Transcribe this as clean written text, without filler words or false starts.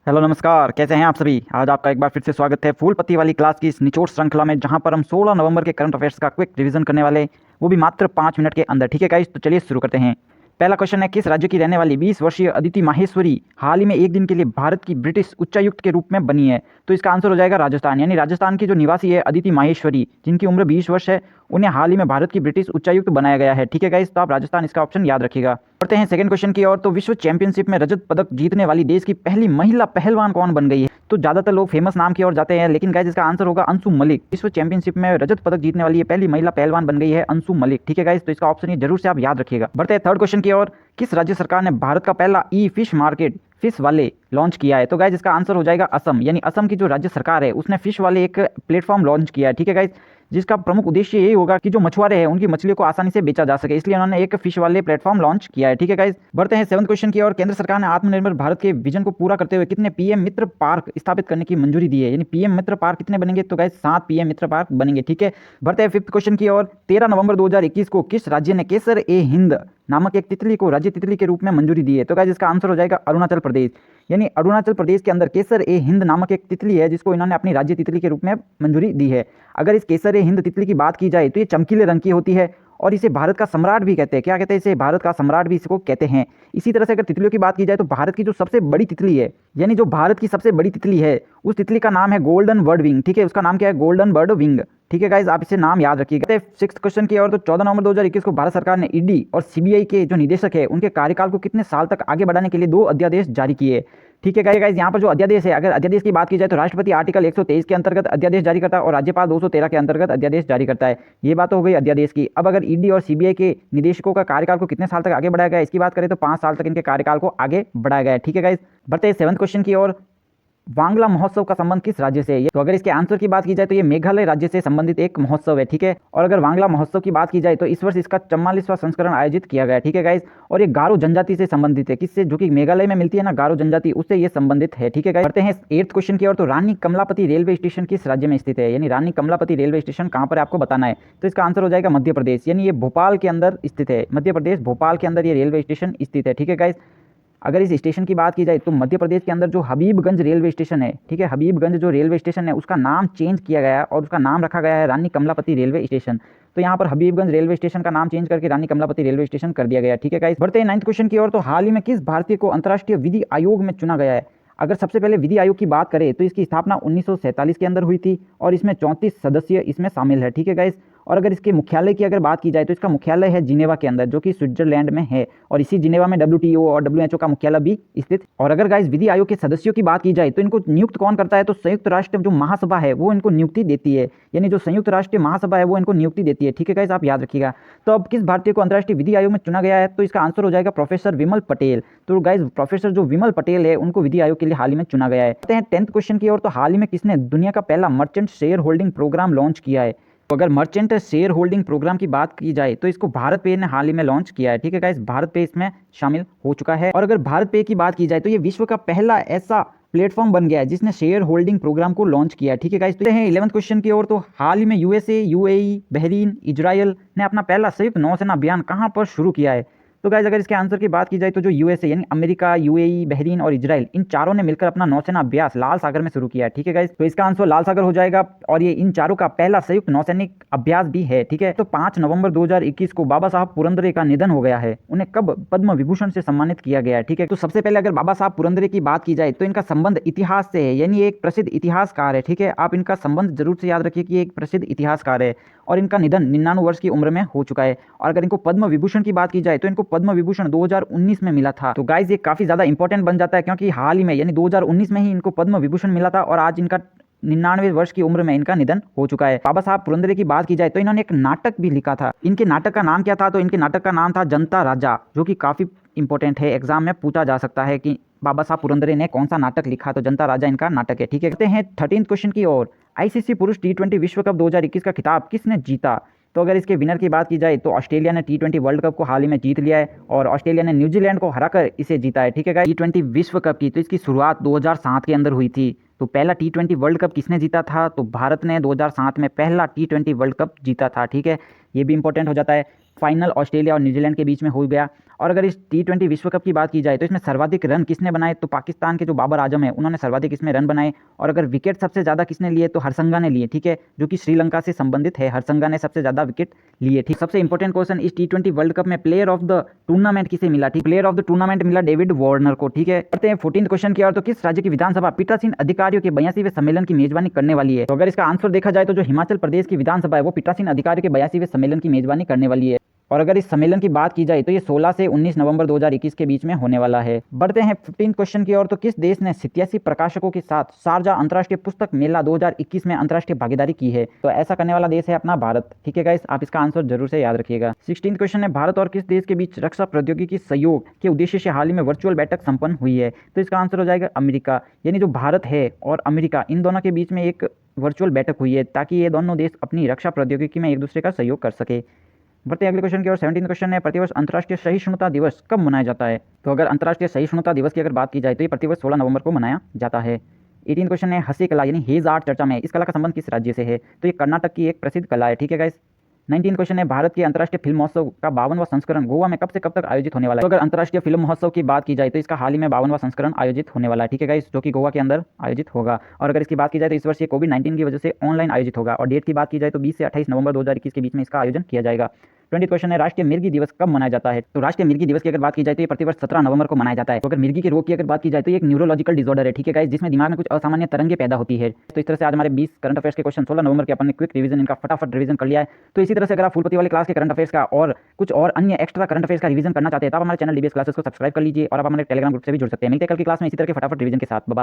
Hello नमस्कार, कैसे हैं आप सभी। आज आपका एक बार फिर से स्वागत है फूल पत्ती वाली क्लास की इस निचोड़ श्रृंखला में, जहां पर हम 16 नवंबर के करंट अफेयर्स का क्विक रिवीजन करने वाले, वो भी मात्र 5 मिनट के अंदर। ठीक है गाइस, तो चलिए शुरू करते हैं। पहला क्वेश्चन है, किस राज्य की रहने वाली 20 वर्षीय अदिति माहेश्वरी हाल ही में एक दिन के लिए भारत की ब्रिटिश उच्चायुक्त के रूप में बनी है। तो इसका आंसर हो जाएगा राजस्थान। यानी राजस्थान की जो निवासी है अदिति माहेश्वरी, जिनकी उम्र 20 वर्ष है, उन्हें हाल ही में भारत की ब्रिटिश उच्चायुक्त बनाया गया है। ठीक है गाइस, तो आप राजस्थान इसका ऑप्शन याद रखिएगा। बढ़ते हैं सेकंड क्वेश्चन की ओर। तो विश्व चैंपियनशिप में रजत पदक जीतने वाली देश की पहली महिला पहलवान कौन बन गई है। तो ज्यादातर लोग फेमस नाम की ओर जाते हैं, लेकिन गाइस इसका आंसर होगा अंशु मलिक। विश्व चैंपियनशिप में रजत पदक जीतने वाली ये पहली महिला पहलवान बन गई है अंशु मलिक। ठीक है गाइस, तो इसका ऑप्शन ये जरूर से आप याद रखिएगा। बढ़ते हैं थर्ड क्वेश्चन की ओर। किस राज्य सरकार ने भारत का पहला ई फिश मार्केट फिश वाले लॉन्च किया है। तो गाइस इसका आंसर हो जाएगा असम। यानी असम की जो राज्य सरकार है उसने फिश वाले एक प्लेटफॉर्म लॉन्च किया है। ठीक है गाइस, जिसका प्रमुख उद्देश्य यही होगा कि जो मछुआरे हैं उनकी मछलियों को आसानी से बेचा जा सके, इसलिए उन्होंने एक फिश वाले प्लेटफॉर्म लॉन्च किया है। ठीक है गाइस, बढ़ते हैं सेवंथ क्वेश्चन की ओर। केंद्र सरकार ने आत्मनिर्भर भारत के विजन को पूरा करते हुए कितने पीएम मित्र पार्क स्थापित करने की मंजूरी दी है। यानी पीएम मित्र पार्क कितने बनेंगे। तो गाइस 7 पीएम मित्र पार्क बनेंगे। ठीक है, बढ़ते हैं फिफ्थ क्वेश्चन की ओर। 13 नवंबर 2021 को किस राज्य ने केसर ए हिंद नामक एक तितली को राज्य तितली के रूप में मंजूरी दी है। तो गाइस इसका आंसर हो जाएगा अरुणाचल प्रदेश। यानी अरुणाचल प्रदेश के अंदर केसर ए हिंद नामक एक तितली है, जिसको इन्होंने अपनी राज्य तितली के रूप में मंजूरी दी है। अगर इस केसर ए हिंद तितली की बात की जाए तो ये चमकीले रंग की होती है और इसे भारत का सम्राट भी कहते हैं। क्या कहते हैं इसे, भारत का सम्राट भी इसको कहते हैं। इसी तरह से अगर तितलियों की बात की जाए तो भारत की जो सबसे बड़ी तितली है, यानी जो भारत की सबसे बड़ी तितली है, उस तितली का नाम है गोल्डन बर्ड विंग। ठीक है, उसका नाम क्या है, गोल्डन बर्ड विंग। ठीक है गाइज, आप इसे नाम याद रखिएगा। सिक्स्थ क्वेश्चन की ओर। तो 14 नवंबर 2021 को भारत सरकार ने ईडी और सीबीआई के जो निदेशक है उनके कार्यकाल को कितने साल तक आगे बढ़ाने के लिए 2 अध्यादेश जारी किए। ठीक है गाइज, यहाँ पर जो अध्यादेश है, अगर अध्यादेश की बात की जाए तो राष्ट्रपति आर्टिकल 123 के अंतर्गत अध्यादेश जारी करता है और राज्यपाल 213 के अंतर्गत अध्यादेश जारी करता है। ये बात तो हो गई अध्यादेश की। अब अगर ईडी और सीबीआई के निदेशकों का कार्यकाल को कितने साल तक आगे बढ़ाया गया, इसकी बात करें तो 5 साल तक इनके कार्यकाल को आगे बढ़ाया गया है। ठीक है गाइज, बढ़ते हैं सेवंथ क्वेश्चन की ओर। वांगला महोत्सव का संबंध किस राज्य से है। तो अगर इसके आंसर की बात की जाए तो ये मेघालय राज्य से संबंधित एक महोत्सव है। ठीक है, और अगर वांगला महोत्सव की बात की जाए तो इस वर्ष इसका 44वां संस्करण आयोजित किया गया है। ठीक है गाइस, और ये गारो जनजाति से संबंधित है। किससे, जो कि मेघालय में मिलती है ना गारो जनजाति, उससे ये संबंधित है। ठीक है गाइस, बढ़ते हैं 8th क्वेश्चन की ओर। तो रानी कमलापति रेलवे स्टेशन किस राज्य में स्थित है। यानी रानी कमलापति रेलवे स्टेशन कहाँ पर आपको बताना है। तो इसका आंसर हो जाएगा मध्य प्रदेश। यानी ये भोपाल के अंदर स्थित है। मध्य प्रदेश भोपाल के अंदर ये रेलवे स्टेशन स्थित है। ठीक है गाइस, अगर इस स्टेशन की बात की जाए तो मध्य प्रदेश के अंदर जो हबीबगंज रेलवे स्टेशन है, ठीक है, हबीबगंज जो रेलवे स्टेशन है उसका नाम चेंज किया गया है और उसका नाम रखा गया है रानी कमलापति रेलवे स्टेशन। तो यहाँ पर हबीबगंज रेलवे स्टेशन का नाम चेंज करके रानी कमलापति रेलवे स्टेशन कर दिया गया। ठीक है गाइस, बढ़ते हैं 9th क्वेश्चन की ओर। तो हाल ही में किस भारतीय को अंतर्राष्ट्रीय विधि आयोग में चुना गया है। अगर सबसे पहले विधि आयोग की बात करें तो इसकी स्थापना 1947 के अंदर हुई थी और इसमें 34 सदस्य इसमें शामिल है। ठीक है गाइस, और अगर इसके मुख्यालय की अगर बात की जाए तो इसका मुख्यालय है जिनेवा के अंदर, जो कि स्विट्जरलैंड में है, और इसी जिनेवा में WTO और WHO का मुख्यालय भी स्थित। और अगर गाइस विधि आयोग के सदस्यों की बात की जाए तो इनको नियुक्त कौन करता है। तो संयुक्त राष्ट्र जो महासभा है वो इनको नियुक्ति देती है। यानी जो संयुक्त राष्ट्रीय महासभा है वो इनको नियुक्ति देती है। ठीक है गाइस, आप याद रखिएगा। तो अब किस भारतीय को अंतर्राष्ट्रीय विधि आयोग में चुना गया है। तो इसका आंसर हो जाएगा प्रोफेसर विमल पटेल। तो गाइस प्रोफेसर जो विमल पटेल है उनको विधि आयोग के लिए हाल ही में चुना गया है। कहते हैं 10th क्वेश्चन की ओर। तो हाल ही में किसने दुनिया का पहला merchant share holding program launch किया है। तो अगर मर्चेंट शेयर होल्डिंग प्रोग्राम की बात की जाए तो इसको भारत पे ने हाल ही में लॉन्च किया है। ठीक है गाइस, भारत पे इसमें शामिल हो चुका है। और अगर भारत पे की बात की जाए तो ये विश्व का पहला ऐसा प्लेटफॉर्म बन गया है जिसने शेयर होल्डिंग प्रोग्राम को लॉन्च किया है। ठीक है गाइस, तो हैं 11th क्वेश्चन की ओर। तो हाल ही में USA, UAE, बहरीन, इजराइल ने अपना पहला संयुक्त नौसेना अभियान कहाँ पर शुरू किया है। तो गाइस अगर इसके आंसर की बात की जाए तो जो USA यानी अमेरिका, UAE, बहरीन और इजराइल, इन चारों ने मिलकर अपना नौसेना अभ्यास लाल सागर में शुरू किया है। ठीक है गाइस, तो इसका आंसर लाल सागर हो जाएगा और ये इन चारों का पहला संयुक्त नौसैनिक अभ्यास भी है। ठीक है, तो 5 नवंबर 2021 को बाबा साहब पुरंदरे का निधन हो गया है। उन्हें कब पद्म विभूषण से सम्मानित किया गया है। ठीक है, तो सबसे पहले अगर बाबा साहब पुरंदरे की बात की जाए तो इनका संबंध इतिहास से है। यानी एक प्रसिद्ध इतिहासकार है। ठीक है, आप इनका संबंध जरूर से याद रखिए कि एक प्रसिद्ध इतिहासकार है और इनका निधन 99 वर्ष की उम्र में हो चुका है। और अगर इनको पद्म विभूषण की बात की जाए तो इनको पद्म विभूषण 2019 में मिला था। तो गाइस ये काफी ज्यादा इंपॉर्टेंट बन जाता है क्योंकि हाल ही में यानी 2019 में ही इनको पद्म विभूषण मिला था और आज इनका 99 वर्ष की उम्र में इनका निधन हो चुका है। बाबा साहब पुरंदरे की बात की जाए तो इन्होंने एक नाटक भी लिखा था। इनके नाटक का नाम क्या था। तो इनके नाटक का नाम था जनता राजा, जो कि काफी इंपॉर्टेंट है, एग्जाम में पूछा जा सकता है कि बाबा साहब पुरंदरे ने कौन सा नाटक लिखा। तो जनता राजा इनका नाटक है। ठीक है, कहते हैं 13th क्वेश्चन की ओर। ICC पुरुष T20 विश्व कप 2021 का खिताब किसने जीता। तो अगर इसके विनर की बात की जाए तो ऑस्ट्रेलिया ने T20 वर्ल्ड कप को हाल ही में जीत लिया है और ऑस्ट्रेलिया ने न्यूजीलैंड को हराकर इसे जीता है। ठीक है गाइस, T20 विश्व कप की तो इसकी शुरुआत 2007 के अंदर हुई थी। तो पहला T20 वर्ल्ड कप किसने जीता था। तो भारत ने 2007 में पहला T20 वर्ल्ड कप जीता था। ठीक है, ये भी इंपॉर्टेंट हो जाता है। फाइनल ऑस्ट्रेलिया और न्यूजीलैंड के बीच में हो गया। और अगर इस T20 विश्व कप की बात की जाए तो इसमें सर्वाधिक रन किसने बनाए, तो पाकिस्तान के जो बाबर आजम है उन्होंने सर्वाधिक इसमें रन बनाए। और अगर विकेट सबसे ज़्यादा किसने लिए, तो हरसंगा ने लिए, ठीक है, जो कि श्रीलंका से संबंधित है। हरसंगा ने सबसे ज़्यादा विकेट लिए, ठीक। सबसे इंपॉर्टेंट क्वेश्चन, इस T20 वर्ल्ड कप में प्लेयर ऑफ द टूर्नामेंट किसे मिला, ठीक। प्लेयर ऑफ द टूर्नामेंट मिला डेविड वार्नर को, ठीक है। करते हैं 14 क्वेश्चन की ओर। तो किस राज्य की विधानसभा पीठासीन अधिकारियों के 82वें सम्मेलन की मेजबानी करने वाली है? तो अगर इसका आंसर देखा जाए तो जो हिमाचल प्रदेश की विधानसभा है वो पीठासीन अधिकारियों के 82वें सम्मेलन की मेजबानी करने वाली है। और अगर इस सम्मेलन की बात की जाए तो ये 16 से 19 नवंबर 2021 के बीच में होने वाला है। बढ़ते हैं 15 क्वेश्चन की ओर। तो किस देश ने 87 प्रकाशकों के साथ शारजा अंतर्राष्ट्रीय पुस्तक मेला 2021 में अंतर्राष्ट्रीय भागीदारी की है? तो ऐसा करने वाला देश है अपना भारत, ठीक है गाइस, आप इसका आंसर जरूर से याद रखिएगा। 16 क्वेश्चन है, भारत और किस देश के बीच रक्षा प्रौद्योगिकी सहयोग के उद्देश्य से हाल ही में वर्चुअल बैठक संपन्न हुई है? तो इसका आंसर हो जाएगा अमेरिका। यानी जो भारत है और अमेरिका, इन दोनों के बीच में एक वर्चुअल बैठक हुई है ताकि ये दोनों देश अपनी रक्षा प्रौद्योगिकी में एक दूसरे का सहयोग कर सके। बढ़ते हैं अगले क्वेश्चन की ओर। 17 क्वेश्चन है, प्रतिवर्ष अंतर्राष्ट्रीय सहिष्णुता दिवस कब मनाया जाता है? तो अगर अंतर्राष्ट्रीय सहिष्णुता दिवस की अगर बात की जाए तो ये प्रतिवर्ष 16 नवंबर को मनाया जाता है। 18 क्वेश्चन है, हसी कला यानी हेज आर्ट चर्चा में इस कला का संबंध किस राज्य से है? तो ये कर्नाटक की एक प्रसिद्ध कला है, ठीक है गाइस। 19 क्वेश्चन है, भारत के अंतर्राष्ट्रीय फिल्म महोत्सव का 52वां संस्करण गोवा में कब से कब तक आयोजित होने वाला है? तो अगर अंतर्राष्ट्रीय फिल्म महोत्सव की बात की जाए तो इसका हाल ही में 52वां संस्करण आयोजित होने वाला है, ठीक है गाइस, जो कि गोवा के अंदर आयोजित होगा। और अगर इसकी बात की जाए तो इस वर्ष ये कोविड-19 की वजह से ऑनलाइन आयोजित होगा। और डेट की बात की जाए तो 20 से 28 नवंबर 2021 के बीच में इसका आयोजन किया जाएगा। 20 क्वेश्चन है, राष्ट्रीय मिर्गी दिवस कब मनाया जाता है? तो राष्ट्रीय मिर्गी दिवस की अगर बात की जाए तो ये प्रतिवर्ष 17 नवंबर को मनाया जाता है। तो अगर मिर्गी के रोग की अगर बात की जाए तो ये एक न्यूरोलॉजिकल डिसऑर्डर है, ठीक है गाइस, जिसमें दिमाग में कुछ असामान्य तरंगें पैदा होती है। तो इस तरह से आज हमारे 20 करंट अफेयर्स के क्वेश्चन 16 नवंबर के अपन ने क्विक रिवीजन इनका फटाफट रिवीजन कर लिया है। तो इसी तरह से अगर आप फुलपति वाले क्लास के करंट अफेयर्स का और कुछ और अन्य एक्स्ट्रा करंट अफेयर्स का रिवीजन करना चाहते हैं तो आप हमारे चैनल डीबीएस क्लासेस को सब्सक्राइब कर लीजिए और आप हमारे टेलीग्राम ग्रुप से भी जुड़ सकते हैं। मिलते हैं कल की क्लास में इसी तरह के फटाफट रिवीजन के साथ। बाय।